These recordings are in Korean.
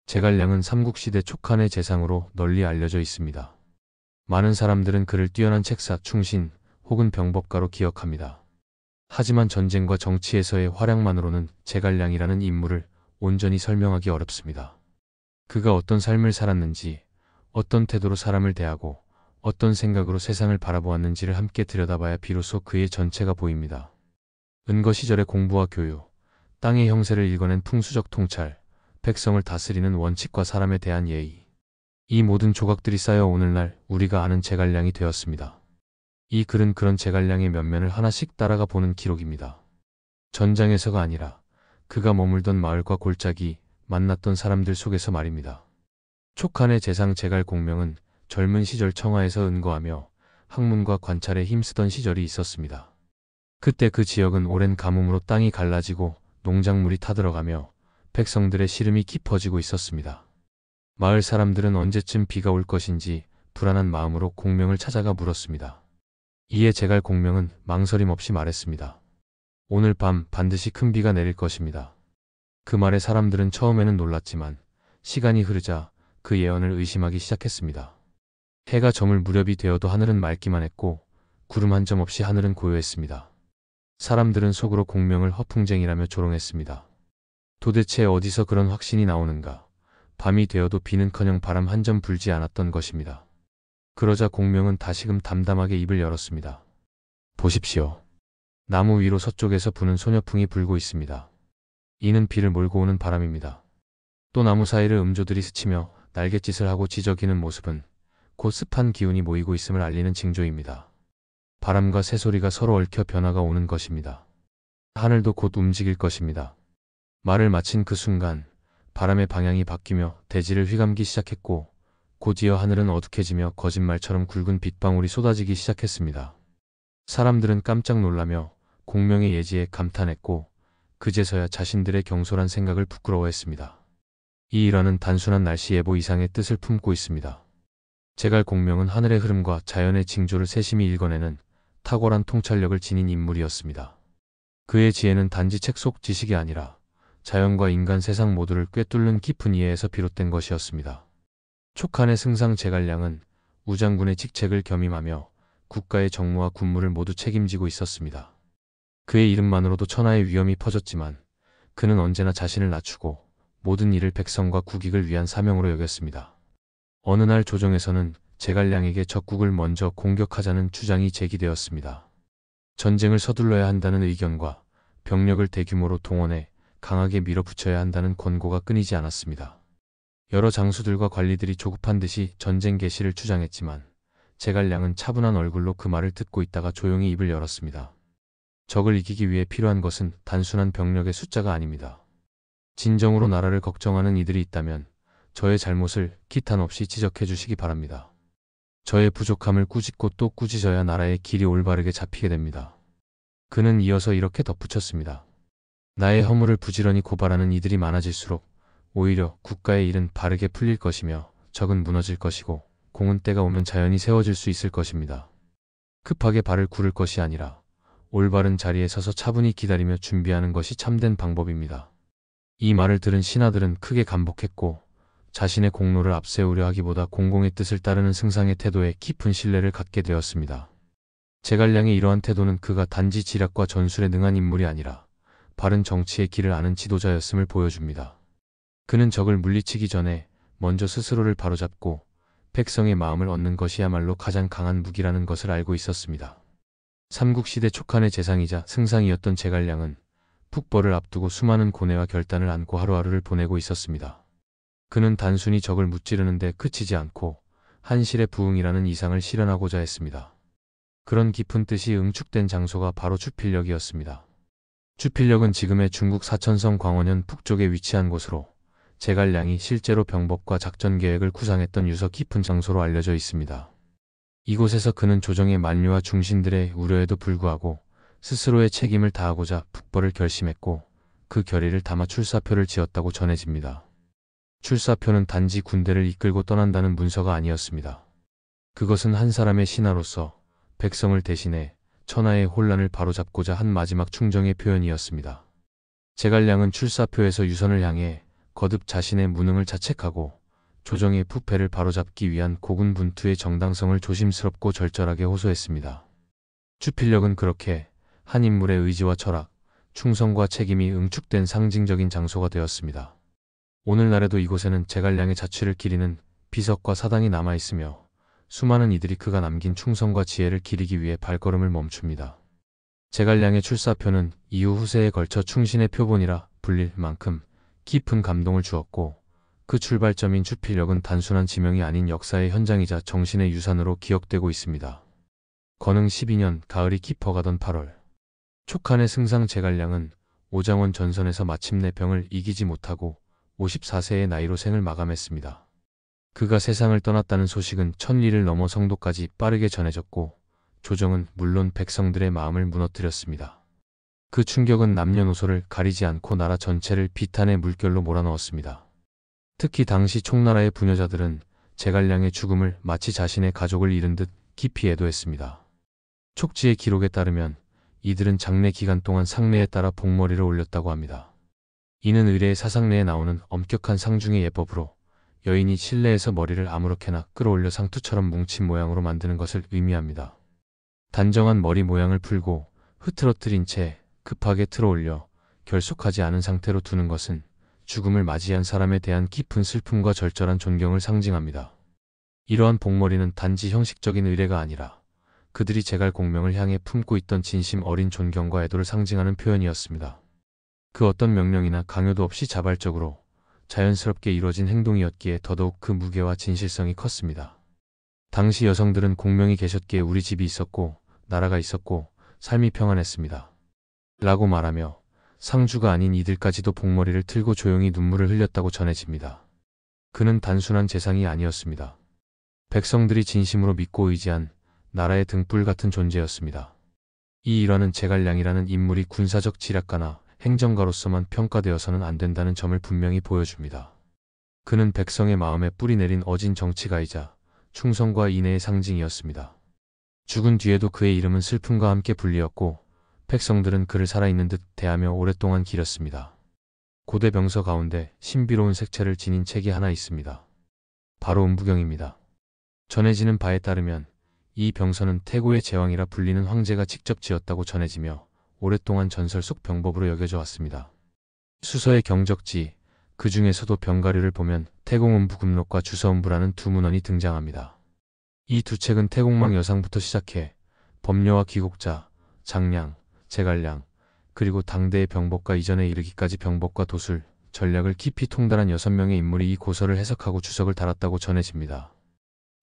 제갈량은 삼국시대 촉한의 재상으로 널리 알려져 있습니다. 많은 사람들은 그를 뛰어난 책사, 충신 혹은 병법가로 기억합니다. 하지만 전쟁과 정치에서의 활약만으로는 제갈량이라는 인물을 온전히 설명하기 어렵습니다. 그가 어떤 삶을 살았는지, 어떤 태도로 사람을 대하고 어떤 생각으로 세상을 바라보았는지를 함께 들여다봐야 비로소 그의 전체가 보입니다. 은거 시절의 공부와 교육, 땅의 형세를 읽어낸 풍수적 통찰, 백성을 다스리는 원칙과 사람에 대한 예의. 이 모든 조각들이 쌓여 오늘날 우리가 아는 제갈량이 되었습니다. 이 글은 그런 제갈량의 면면을 하나씩 따라가 보는 기록입니다. 전장에서가 아니라 그가 머물던 마을과 골짜기, 만났던 사람들 속에서 말입니다. 촉한의 재상 제갈공명은 젊은 시절 청하에서 은거하며 학문과 관찰에 힘쓰던 시절이 있었습니다. 그때 그 지역은 오랜 가뭄으로 땅이 갈라지고 농작물이 타들어가며 백성들의 시름이 깊어지고 있었습니다. 마을 사람들은 언제쯤 비가 올 것인지 불안한 마음으로 공명을 찾아가 물었습니다. 이에 제갈공명은 망설임 없이 말했습니다. 오늘 밤 반드시 큰 비가 내릴 것입니다. 그 말에 사람들은 처음에는 놀랐지만 시간이 흐르자 그 예언을 의심하기 시작했습니다. 해가 저물 무렵이 되어도 하늘은 맑기만 했고 구름 한 점 없이 하늘은 고요했습니다. 사람들은 속으로 공명을 허풍쟁이라며 조롱했습니다. 도대체 어디서 그런 확신이 나오는가? 밤이 되어도 비는커녕 바람 한 점 불지 않았던 것입니다. 그러자 공명은 다시금 담담하게 입을 열었습니다. 보십시오. 나무 위로 서쪽에서 부는 소녀풍이 불고 있습니다. 이는 비를 몰고 오는 바람입니다. 또 나무 사이를 음조들이 스치며 날갯짓을 하고 지저귀는 모습은 곧 습한 기운이 모이고 있음을 알리는 징조입니다. 바람과 새소리가 서로 얽혀 변화가 오는 것입니다. 하늘도 곧 움직일 것입니다. 말을 마친 그 순간 바람의 방향이 바뀌며 대지를 휘감기 시작했고 곧이어 하늘은 어둑해지며 거짓말처럼 굵은 빗방울이 쏟아지기 시작했습니다. 사람들은 깜짝 놀라며 공명의 예지에 감탄했고 그제서야 자신들의 경솔한 생각을 부끄러워했습니다. 이 일화는 단순한 날씨 예보 이상의 뜻을 품고 있습니다. 제갈공명은 하늘의 흐름과 자연의 징조를 세심히 읽어내는 탁월한 통찰력을 지닌 인물이었습니다. 그의 지혜는 단지 책 속 지식이 아니라 자연과 인간 세상 모두를 꿰뚫는 깊은 이해에서 비롯된 것이었습니다. 촉한의 승상 제갈량은 우장군의 직책을 겸임하며 국가의 정무와 군무를 모두 책임지고 있었습니다. 그의 이름만으로도 천하의 위엄이 퍼졌지만 그는 언제나 자신을 낮추고 모든 일을 백성과 국익을 위한 사명으로 여겼습니다. 어느 날 조정에서는 제갈량에게 적국을 먼저 공격하자는 주장이 제기되었습니다. 전쟁을 서둘러야 한다는 의견과 병력을 대규모로 동원해 강하게 밀어붙여야 한다는 권고가 끊이지 않았습니다. 여러 장수들과 관리들이 조급한 듯이 전쟁 개시를 주장했지만 제갈량은 차분한 얼굴로 그 말을 듣고 있다가 조용히 입을 열었습니다. 적을 이기기 위해 필요한 것은 단순한 병력의 숫자가 아닙니다. 진정으로 나라를 걱정하는 이들이 있다면 저의 잘못을 기탄 없이 지적해 주시기 바랍니다. 저의 부족함을 꾸짖고 또 꾸짖어야 나라의 길이 올바르게 잡히게 됩니다. 그는 이어서 이렇게 덧붙였습니다. 나의 허물을 부지런히 고발하는 이들이 많아질수록 오히려 국가의 일은 바르게 풀릴 것이며 적은 무너질 것이고 공은 때가 오면 자연히 세워질 수 있을 것입니다. 급하게 발을 구를 것이 아니라 올바른 자리에 서서 차분히 기다리며 준비하는 것이 참된 방법입니다. 이 말을 들은 신하들은 크게 감복했고 자신의 공로를 앞세우려 하기보다 공공의 뜻을 따르는 승상의 태도에 깊은 신뢰를 갖게 되었습니다. 제갈량의 이러한 태도는 그가 단지 지략과 전술에 능한 인물이 아니라 바른 정치의 길을 아는 지도자였음을 보여줍니다. 그는 적을 물리치기 전에 먼저 스스로를 바로잡고 백성의 마음을 얻는 것이야말로 가장 강한 무기라는 것을 알고 있었습니다. 삼국시대 촉한의 재상이자 승상이었던 제갈량은 북벌을 앞두고 수많은 고뇌와 결단을 안고 하루하루를 보내고 있었습니다. 그는 단순히 적을 무찌르는 데 그치지 않고 한실의 부흥이라는 이상을 실현하고자 했습니다. 그런 깊은 뜻이 응축된 장소가 바로 주필력이었습니다. 주필력은 지금의 중국 사천성 광원현 북쪽에 위치한 곳으로 제갈량이 실제로 병법과 작전 계획을 구상했던 유서 깊은 장소로 알려져 있습니다. 이곳에서 그는 조정의 만류와 중신들의 우려에도 불구하고 스스로의 책임을 다하고자 북벌을 결심했고 그 결의를 담아 출사표를 지었다고 전해집니다. 출사표는 단지 군대를 이끌고 떠난다는 문서가 아니었습니다. 그것은 한 사람의 신하로서 백성을 대신해 천하의 혼란을 바로잡고자 한 마지막 충정의 표현이었습니다. 제갈량은 출사표에서 유선을 향해 거듭 자신의 무능을 자책하고 조정의 부패를 바로잡기 위한 고군분투의 정당성을 조심스럽고 절절하게 호소했습니다. 주필력은 그렇게 한 인물의 의지와 철학, 충성과 책임이 응축된 상징적인 장소가 되었습니다. 오늘날에도 이곳에는 제갈량의 자취를 기리는 비석과 사당이 남아있으며 수많은 이들이 그가 남긴 충성과 지혜를 기리기 위해 발걸음을 멈춥니다. 제갈량의 출사표는 이후 후세에 걸쳐 충신의 표본이라 불릴 만큼 깊은 감동을 주었고 그 출발점인 주필력은 단순한 지명이 아닌 역사의 현장이자 정신의 유산으로 기억되고 있습니다. 건흥 12년 가을이 깊어가던 8월 촉한의 승상 제갈량은 오장원 전선에서 마침내 병을 이기지 못하고 54세의 나이로 생을 마감했습니다. 그가 세상을 떠났다는 소식은 천리를 넘어 성도까지 빠르게 전해졌고 조정은 물론 백성들의 마음을 무너뜨렸습니다. 그 충격은 남녀노소를 가리지 않고 나라 전체를 비탄의 물결로 몰아넣었습니다. 특히 당시 총나라의 부녀자들은 제갈량의 죽음을 마치 자신의 가족을 잃은 듯 깊이 애도했습니다. 촉지의 기록에 따르면 이들은 장례 기간 동안 상례에 따라 복머리를 올렸다고 합니다. 이는 의례의 사상례에 나오는 엄격한 상중의 예법으로 여인이 실내에서 머리를 아무렇게나 끌어올려 상투처럼 뭉친 모양으로 만드는 것을 의미합니다. 단정한 머리 모양을 풀고 흐트러뜨린 채 급하게 틀어올려 결속하지 않은 상태로 두는 것은 죽음을 맞이한 사람에 대한 깊은 슬픔과 절절한 존경을 상징합니다. 이러한 복머리는 단지 형식적인 의례가 아니라 그들이 제갈 공명을 향해 품고 있던 진심 어린 존경과 애도를 상징하는 표현이었습니다. 그 어떤 명령이나 강요도 없이 자발적으로 자연스럽게 이루어진 행동이었기에 더더욱 그 무게와 진실성이 컸습니다. 당시 여성들은 공명이 계셨기에 우리 집이 있었고 나라가 있었고 삶이 평안했습니다. 라고 말하며 상주가 아닌 이들까지도 복머리를 틀고 조용히 눈물을 흘렸다고 전해집니다. 그는 단순한 재상이 아니었습니다. 백성들이 진심으로 믿고 의지한 나라의 등불 같은 존재였습니다. 이 일화는 제갈량이라는 인물이 군사적 지략가나 행정가로서만 평가되어서는 안 된다는 점을 분명히 보여줍니다. 그는 백성의 마음에 뿌리내린 어진 정치가이자 충성과 인애의 상징이었습니다. 죽은 뒤에도 그의 이름은 슬픔과 함께 불리었고 백성들은 그를 살아있는 듯 대하며 오랫동안 기렸습니다. 고대 병서 가운데 신비로운 색채를 지닌 책이 하나 있습니다. 바로 음부경입니다. 전해지는 바에 따르면 이 병서는 태고의 제왕이라 불리는 황제가 직접 지었다고 전해지며 오랫동안 전설 속 병법으로 여겨져 왔습니다. 수서의 경적지, 그 중에서도 병가류를 보면 태공음부금록과 주서음부라는 두 문헌이 등장합니다. 이 두 책은 태공망 여상부터 시작해 법녀와 기곡자, 장량, 제갈량, 그리고 당대의 병법과 이전에 이르기까지 병법과 도술, 전략을 깊이 통달한 6명의 인물이 이 고서를 해석하고 주석을 달았다고 전해집니다.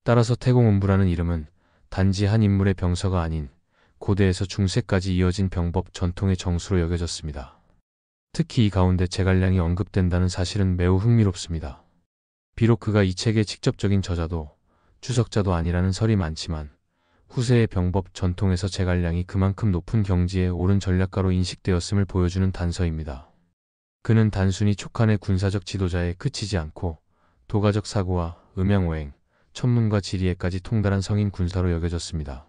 따라서 태공음부라는 이름은 단지 한 인물의 병서가 아닌 고대에서 중세까지 이어진 병법 전통의 정수로 여겨졌습니다. 특히 이 가운데 제갈량이 언급된다는 사실은 매우 흥미롭습니다. 비록 그가 이 책의 직접적인 저자도 주석자도 아니라는 설이 많지만 후세의 병법 전통에서 제갈량이 그만큼 높은 경지에 오른 전략가로 인식되었음을 보여주는 단서입니다. 그는 단순히 촉한의 군사적 지도자에 그치지 않고 도가적 사고와 음양오행, 천문과 지리에까지 통달한 성인 군사로 여겨졌습니다.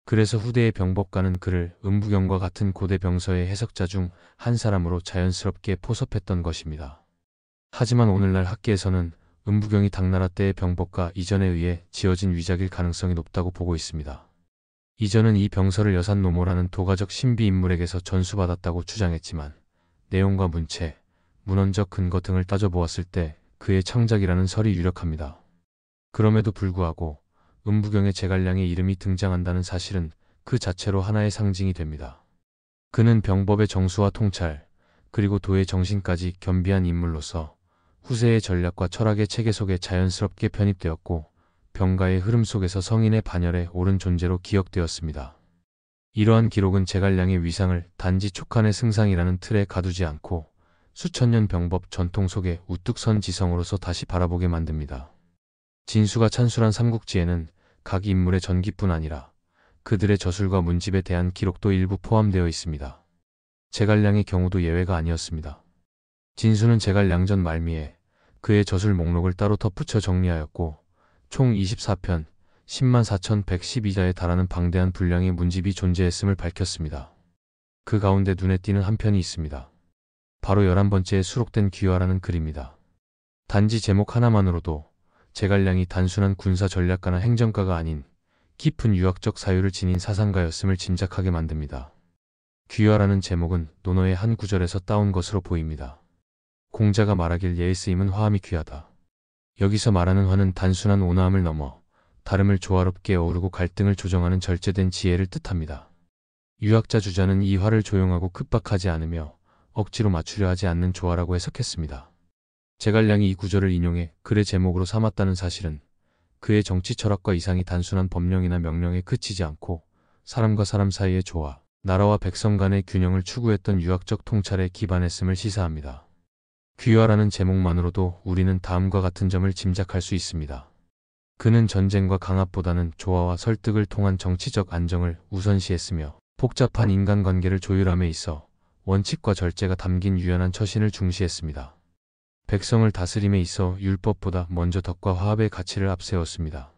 그래서 후대의 병법가는 그를 음부경과 같은 고대 병서의 해석자 중 한 사람으로 자연스럽게 포섭했던 것입니다. 하지만 오늘날 학계에서는 음부경이 당나라 때의 병법가 이전에 의해 지어진 위작일 가능성이 높다고 보고 있습니다. 이전은 이 병서를 여산노모라는 도가적 신비 인물에게서 전수받았다고 주장했지만 내용과 문체, 문헌적 근거 등을 따져보았을 때 그의 창작이라는 설이 유력합니다. 그럼에도 불구하고 음부경에 제갈량의 이름이 등장한다는 사실은 그 자체로 하나의 상징이 됩니다. 그는 병법의 정수와 통찰, 그리고 도의 정신까지 겸비한 인물로서 후세의 전략과 철학의 체계 속에 자연스럽게 편입되었고 병가의 흐름 속에서 성인의 반열에 오른 존재로 기억되었습니다. 이러한 기록은 제갈량의 위상을 단지 촉한의 승상이라는 틀에 가두지 않고 수천 년 병법 전통 속에 우뚝 선 지성으로서 다시 바라보게 만듭니다. 진수가 찬술한 삼국지에는 각 인물의 전기뿐 아니라 그들의 저술과 문집에 대한 기록도 일부 포함되어 있습니다. 제갈량의 경우도 예외가 아니었습니다. 진수는 제갈량전 말미에 그의 저술 목록을 따로 덧붙여 정리하였고 총 24편 104,112자에 달하는 방대한 분량의 문집이 존재했음을 밝혔습니다. 그 가운데 눈에 띄는 한 편이 있습니다. 바로 11번째에 수록된 귀화라는 글입니다. 단지 제목 하나만으로도 제갈량이 단순한 군사 전략가나 행정가가 아닌 깊은 유학적 사유를 지닌 사상가였음을 짐작하게 만듭니다. 귀화라는 제목은 논어의 한 구절에서 따온 것으로 보입니다. 공자가 말하길 예에 쓰임은 화함이 귀하다. 여기서 말하는 화는 단순한 온화함을 넘어 다름을 조화롭게 어우르고 갈등을 조정하는 절제된 지혜를 뜻합니다. 유학자 주자는 이 화를 조용하고 급박하지 않으며 억지로 맞추려 하지 않는 조화라고 해석했습니다. 제갈량이 이 구절을 인용해 글의 제목으로 삼았다는 사실은 그의 정치 철학과 이상이 단순한 법령이나 명령에 그치지 않고 사람과 사람 사이의 조화, 나라와 백성 간의 균형을 추구했던 유학적 통찰에 기반했음을 시사합니다. 귀화라는 제목만으로도 우리는 다음과 같은 점을 짐작할 수 있습니다. 그는 전쟁과 강압보다는 조화와 설득을 통한 정치적 안정을 우선시했으며 복잡한 인간관계를 조율함에 있어 원칙과 절제가 담긴 유연한 처신을 중시했습니다. 백성을 다스림에 있어 율법보다 먼저 덕과 화합의 가치를 앞세웠습니다.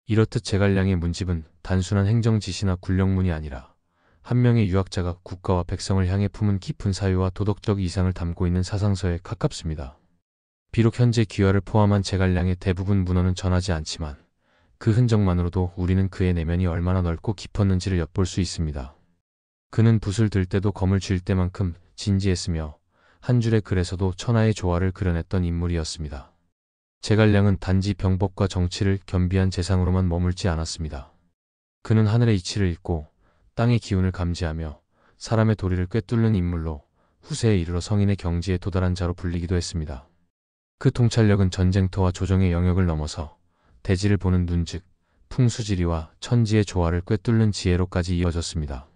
이렇듯 제갈량의 문집은 단순한 행정 지시나 군령문이 아니라 한 명의 유학자가 국가와 백성을 향해 품은 깊은 사유와 도덕적 이상을 담고 있는 사상서에 가깝습니다. 비록 현재 귀화를 포함한 제갈량의 대부분 문헌은 전하지 않지만 그 흔적만으로도 우리는 그의 내면이 얼마나 넓고 깊었는지를 엿볼 수 있습니다. 그는 붓을 들 때도 검을 쥘 때만큼 진지했으며 한 줄의 글에서도 천하의 조화를 그려냈던 인물이었습니다. 제갈량은 단지 병법과 정치를 겸비한 재상으로만 머물지 않았습니다. 그는 하늘의 이치를 읽고 땅의 기운을 감지하며 사람의 도리를 꿰뚫는 인물로 후세에 이르러 성인의 경지에 도달한 자로 불리기도 했습니다. 그 통찰력은 전쟁터와 조정의 영역을 넘어서 대지를 보는 눈 즉 풍수지리와 천지의 조화를 꿰뚫는 지혜로까지 이어졌습니다.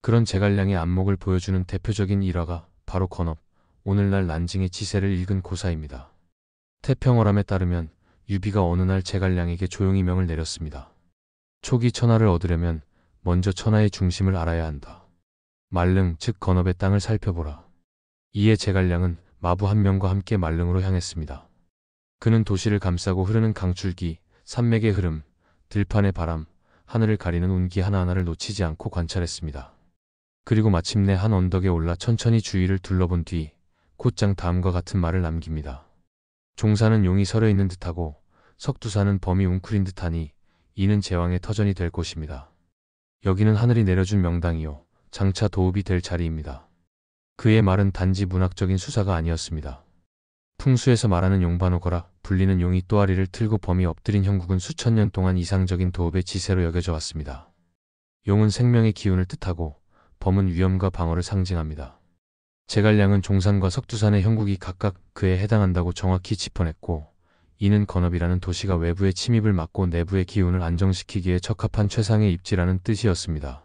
그런 제갈량의 안목을 보여주는 대표적인 일화가 바로 건업, 오늘날 난징의 지세를 읽은 고사입니다. 태평어람에 따르면 유비가 어느 날 제갈량에게 조용히 명을 내렸습니다. 초기 천하를 얻으려면 먼저 천하의 중심을 알아야 한다. 말릉 즉 건업의 땅을 살펴보라. 이에 제갈량은 마부 한 명과 함께 말릉으로 향했습니다. 그는 도시를 감싸고 흐르는 강줄기, 산맥의 흐름, 들판의 바람, 하늘을 가리는 운기 하나하나를 놓치지 않고 관찰했습니다. 그리고 마침내 한 언덕에 올라 천천히 주위를 둘러본 뒤 곧장 다음과 같은 말을 남깁니다. 종사는 용이 서려 있는 듯하고 석두산은 범이 웅크린 듯하니 이는 제왕의 터전이 될 곳입니다. 여기는 하늘이 내려준 명당이요 장차 도읍이 될 자리입니다. 그의 말은 단지 문학적인 수사가 아니었습니다. 풍수에서 말하는 용반오거라 불리는 용이 또아리를 틀고 범이 엎드린 형국은 수천 년 동안 이상적인 도읍의 지세로 여겨져 왔습니다. 용은 생명의 기운을 뜻하고 범은 위엄과 방어를 상징합니다. 제갈량은 종산과 석두산의 형국이 각각 그에 해당한다고 정확히 짚어냈고 이는 건업이라는 도시가 외부의 침입을 막고 내부의 기운을 안정시키기에 적합한 최상의 입지라는 뜻이었습니다.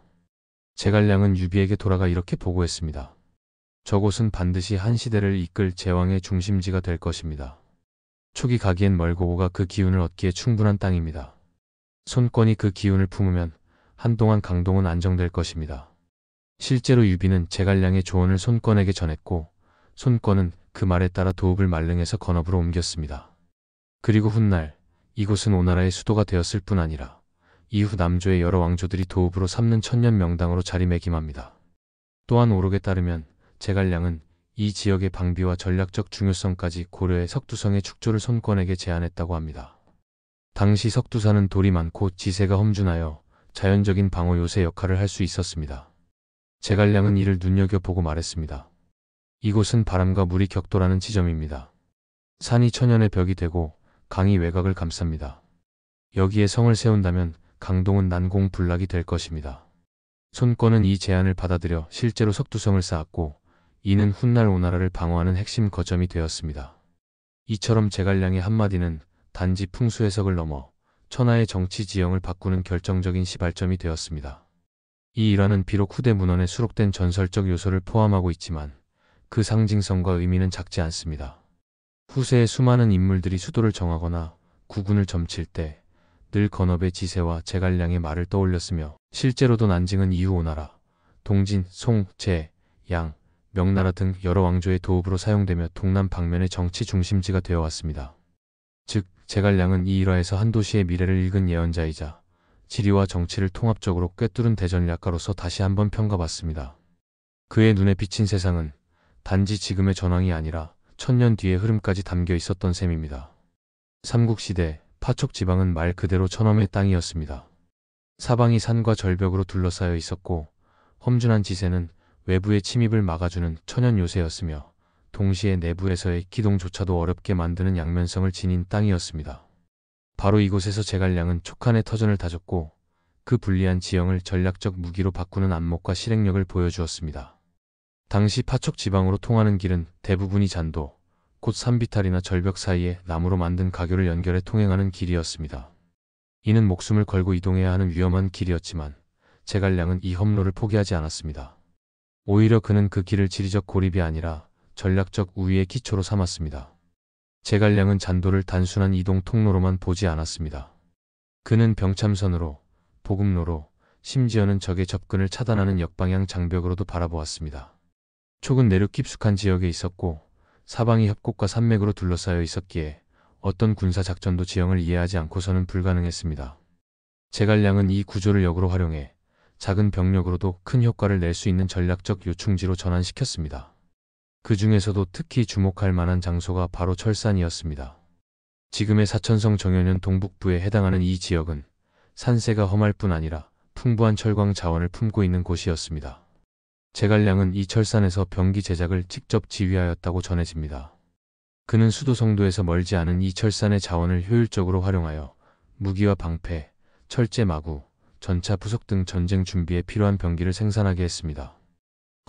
제갈량은 유비에게 돌아가 이렇게 보고했습니다. 저곳은 반드시 한 시대를 이끌 제왕의 중심지가 될 것입니다. 초기 가기엔 멀고 오가 그 기운을 얻기에 충분한 땅입니다. 손권이 그 기운을 품으면 한동안 강동은 안정될 것입니다. 실제로 유비는 제갈량의 조언을 손권에게 전했고 손권은 그 말에 따라 도읍을 말릉에서 건업으로 옮겼습니다. 그리고 훗날 이곳은 오나라의 수도가 되었을 뿐 아니라 이후 남조의 여러 왕조들이 도읍으로 삼는 천년 명당으로 자리매김합니다. 또한 오록에 따르면 제갈량은 이 지역의 방비와 전략적 중요성까지 고려해 석두성의 축조를 손권에게 제안했다고 합니다. 당시 석두산은 돌이 많고 지세가 험준하여 자연적인 방어 요새 역할을 할 수 있었습니다. 제갈량은 이를 눈여겨보고 말했습니다. 이곳은 바람과 물이 격돌하는 지점입니다. 산이 천연의 벽이 되고 강이 외곽을 감쌉니다. 여기에 성을 세운다면 강동은 난공불락이 될 것입니다. 손권은 이 제안을 받아들여 실제로 석두성을 쌓았고 이는 훗날 오나라를 방어하는 핵심 거점이 되었습니다. 이처럼 제갈량의 한마디는 단지 풍수 해석을 넘어 천하의 정치 지형을 바꾸는 결정적인 시발점이 되었습니다. 이 일화는 비록 후대 문헌에 수록된 전설적 요소를 포함하고 있지만 그 상징성과 의미는 작지 않습니다. 후세의 수많은 인물들이 수도를 정하거나 국군을 점칠 때 늘 건업의 지세와 제갈량의 말을 떠올렸으며 실제로도 난징은 이후 오나라, 동진, 송, 제, 양, 명나라 등 여러 왕조의 도읍으로 사용되며 동남 방면의 정치 중심지가 되어 왔습니다. 즉 제갈량은 이 일화에서 한 도시의 미래를 읽은 예언자이자 지리와 정치를 통합적으로 꿰뚫은 대전략가로서 다시 한번 평가받습니다. 그의 눈에 비친 세상은 단지 지금의 전황이 아니라 천년 뒤의 흐름까지 담겨 있었던 셈입니다. 삼국시대 파촉 지방은 말 그대로 천엄의 땅이었습니다. 사방이 산과 절벽으로 둘러싸여 있었고 험준한 지세는 외부의 침입을 막아주는 천연 요새였으며 동시에 내부에서의 기동조차도 어렵게 만드는 양면성을 지닌 땅이었습니다. 바로 이곳에서 제갈량은 촉한의 터전을 다졌고 그 불리한 지형을 전략적 무기로 바꾸는 안목과 실행력을 보여주었습니다. 당시 파촉 지방으로 통하는 길은 대부분이 잔도, 곧 산비탈이나 절벽 사이에 나무로 만든 가교를 연결해 통행하는 길이었습니다. 이는 목숨을 걸고 이동해야 하는 위험한 길이었지만 제갈량은 이 험로를 포기하지 않았습니다. 오히려 그는 그 길을 지리적 고립이 아니라 전략적 우위의 기초로 삼았습니다. 제갈량은 잔도를 단순한 이동 통로로만 보지 않았습니다. 그는 병참선으로, 보급로로, 심지어는 적의 접근을 차단하는 역방향 장벽으로도 바라보았습니다. 촉은 내륙 깊숙한 지역에 있었고 사방이 협곡과 산맥으로 둘러싸여 있었기에 어떤 군사 작전도 지형을 이해하지 않고서는 불가능했습니다. 제갈량은 이 구조를 역으로 활용해 작은 병력으로도 큰 효과를 낼 수 있는 전략적 요충지로 전환시켰습니다. 그 중에서도 특히 주목할 만한 장소가 바로 철산이었습니다. 지금의 사천성 정연현 동북부에 해당하는 이 지역은 산세가 험할 뿐 아니라 풍부한 철광 자원을 품고 있는 곳이었습니다. 제갈량은 이 철산에서 병기 제작을 직접 지휘하였다고 전해집니다. 그는 수도 성도에서 멀지 않은 이 철산의 자원을 효율적으로 활용하여 무기와 방패, 철제 마구, 전차 부속 등 전쟁 준비에 필요한 병기를 생산하게 했습니다.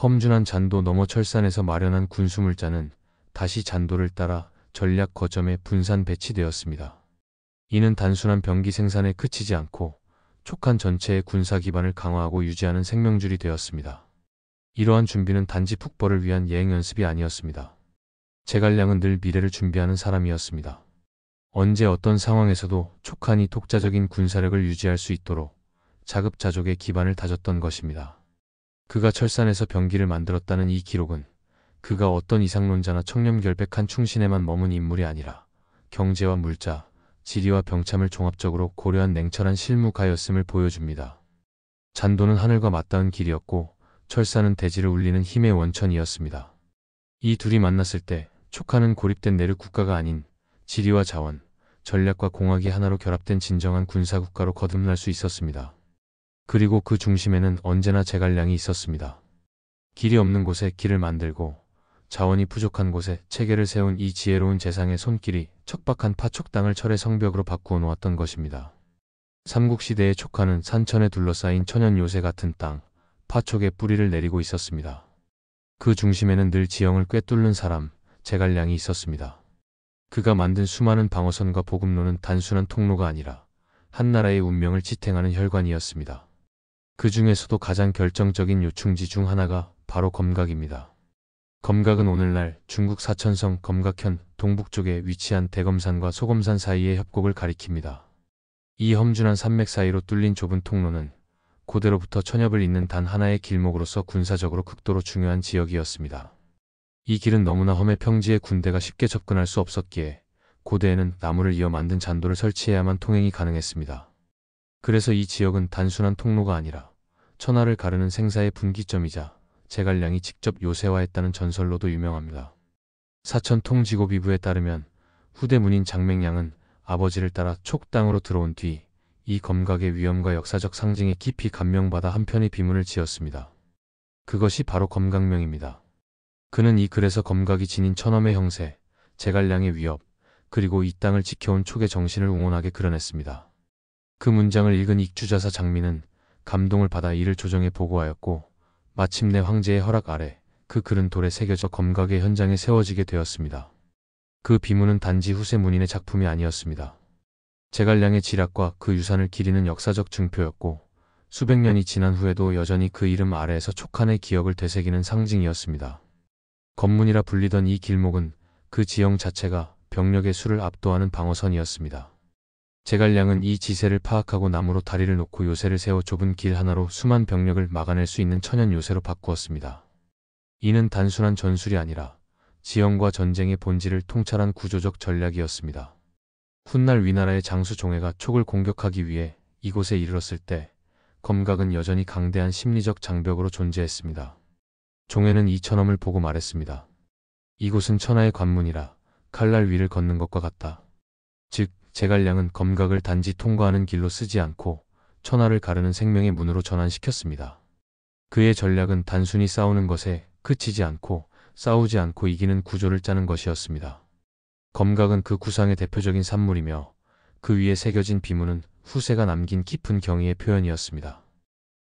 험준한 잔도 너머 철산에서 마련한 군수물자는 다시 잔도를 따라 전략 거점에 분산 배치되었습니다. 이는 단순한 병기 생산에 그치지 않고 촉한 전체의 군사 기반을 강화하고 유지하는 생명줄이 되었습니다. 이러한 준비는 단지 북벌을 위한 예행 연습이 아니었습니다. 제갈량은 늘 미래를 준비하는 사람이었습니다. 언제 어떤 상황에서도 촉한이 독자적인 군사력을 유지할 수 있도록 자급자족의 기반을 다졌던 것입니다. 그가 철산에서 병기를 만들었다는 이 기록은 그가 어떤 이상론자나 청렴결백한 충신에만 머문 인물이 아니라 경제와 물자, 지리와 병참을 종합적으로 고려한 냉철한 실무가였음을 보여줍니다. 잔도는 하늘과 맞닿은 길이었고 철산은 대지를 울리는 힘의 원천이었습니다. 이 둘이 만났을 때 촉한은 고립된 내륙 국가가 아닌 지리와 자원, 전략과 공학이 하나로 결합된 진정한 군사국가로 거듭날 수 있었습니다. 그리고 그 중심에는 언제나 제갈량이 있었습니다. 길이 없는 곳에 길을 만들고 자원이 부족한 곳에 체계를 세운 이 지혜로운 재상의 손길이 척박한 파촉 땅을 철의 성벽으로 바꾸어 놓았던 것입니다. 삼국시대의 촉한은 산천에 둘러싸인 천연 요새 같은 땅, 파촉에 뿌리를 내리고 있었습니다. 그 중심에는 늘 지형을 꿰뚫는 사람, 제갈량이 있었습니다. 그가 만든 수많은 방어선과 보급로는 단순한 통로가 아니라 한 나라의 운명을 지탱하는 혈관이었습니다. 그 중에서도 가장 결정적인 요충지 중 하나가 바로 검각입니다. 검각은 오늘날 중국 사천성 검각현 동북쪽에 위치한 대검산과 소검산 사이의 협곡을 가리킵니다. 이 험준한 산맥 사이로 뚫린 좁은 통로는 고대로부터 천엽을 잇는 단 하나의 길목으로서 군사적으로 극도로 중요한 지역이었습니다. 이 길은 너무나 험해 평지에 군대가 쉽게 접근할 수 없었기에 고대에는 나무를 이어 만든 잔도를 설치해야만 통행이 가능했습니다. 그래서 이 지역은 단순한 통로가 아니라 천하를 가르는 생사의 분기점이자 제갈량이 직접 요새화했다는 전설로도 유명합니다. 사천 통지고비부에 따르면 후대 문인 장맹량은 아버지를 따라 촉 땅으로 들어온 뒤 이 검각의 위엄과 역사적 상징에 깊이 감명받아 한편의 비문을 지었습니다. 그것이 바로 검각명입니다. 그는 이 글에서 검각이 지닌 천엄의 형세, 제갈량의 위협, 그리고 이 땅을 지켜온 촉의 정신을 웅원하게 그려냈습니다. 그 문장을 읽은 익주자사 장민은 감동을 받아 이를 조정해 보고하였고 마침내 황제의 허락 아래 그 글은 돌에 새겨져 검각의 현장에 세워지게 되었습니다. 그 비문은 단지 후세 문인의 작품이 아니었습니다. 제갈량의 지략과 그 유산을 기리는 역사적 증표였고 수백 년이 지난 후에도 여전히 그 이름 아래에서 촉한의 기억을 되새기는 상징이었습니다. 검문이라 불리던 이 길목은 그 지형 자체가 병력의 수를 압도하는 방어선이었습니다. 제갈량은 이 지세를 파악하고 나무로 다리를 놓고 요새를 세워 좁은 길 하나로 수만 병력을 막아낼 수 있는 천연 요새로 바꾸었습니다. 이는 단순한 전술이 아니라 지형과 전쟁의 본질을 통찰한 구조적 전략이었습니다. 훗날 위나라의 장수 종해가 촉을 공격하기 위해 이곳에 이르렀을 때 검각은 여전히 강대한 심리적 장벽으로 존재했습니다. 종해는 이 천엄을 보고 말했습니다. 이곳은 천하의 관문이라 칼날 위를 걷는 것과 같다. 즉, 제갈량은 검각을 단지 통과하는 길로 쓰지 않고 천하를 가르는 생명의 문으로 전환시켰습니다. 그의 전략은 단순히 싸우는 것에 그치지 않고 싸우지 않고 이기는 구조를 짜는 것이었습니다. 검각은 그 구상의 대표적인 산물이며 그 위에 새겨진 비문은 후세가 남긴 깊은 경의의 표현이었습니다.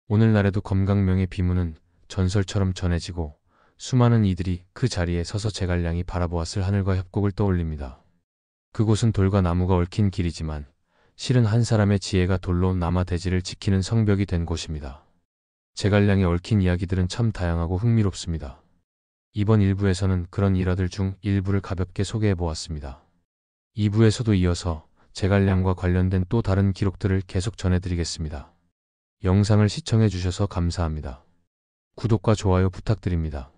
오늘날에도 검각명의 비문은 전설처럼 전해지고 수많은 이들이 그 자리에 서서 제갈량이 바라보았을 하늘과 협곡을 떠올립니다. 그곳은 돌과 나무가 얽힌 길이지만 실은 한 사람의 지혜가 돌로 남아 대지를 지키는 성벽이 된 곳입니다. 제갈량에 얽힌 이야기들은 참 다양하고 흥미롭습니다. 이번 1부에서는 그런 일화들 중 일부를 가볍게 소개해 보았습니다. 2부에서도 이어서 제갈량과 관련된 또 다른 기록들을 계속 전해드리겠습니다. 영상을 시청해 주셔서 감사합니다. 구독과 좋아요 부탁드립니다.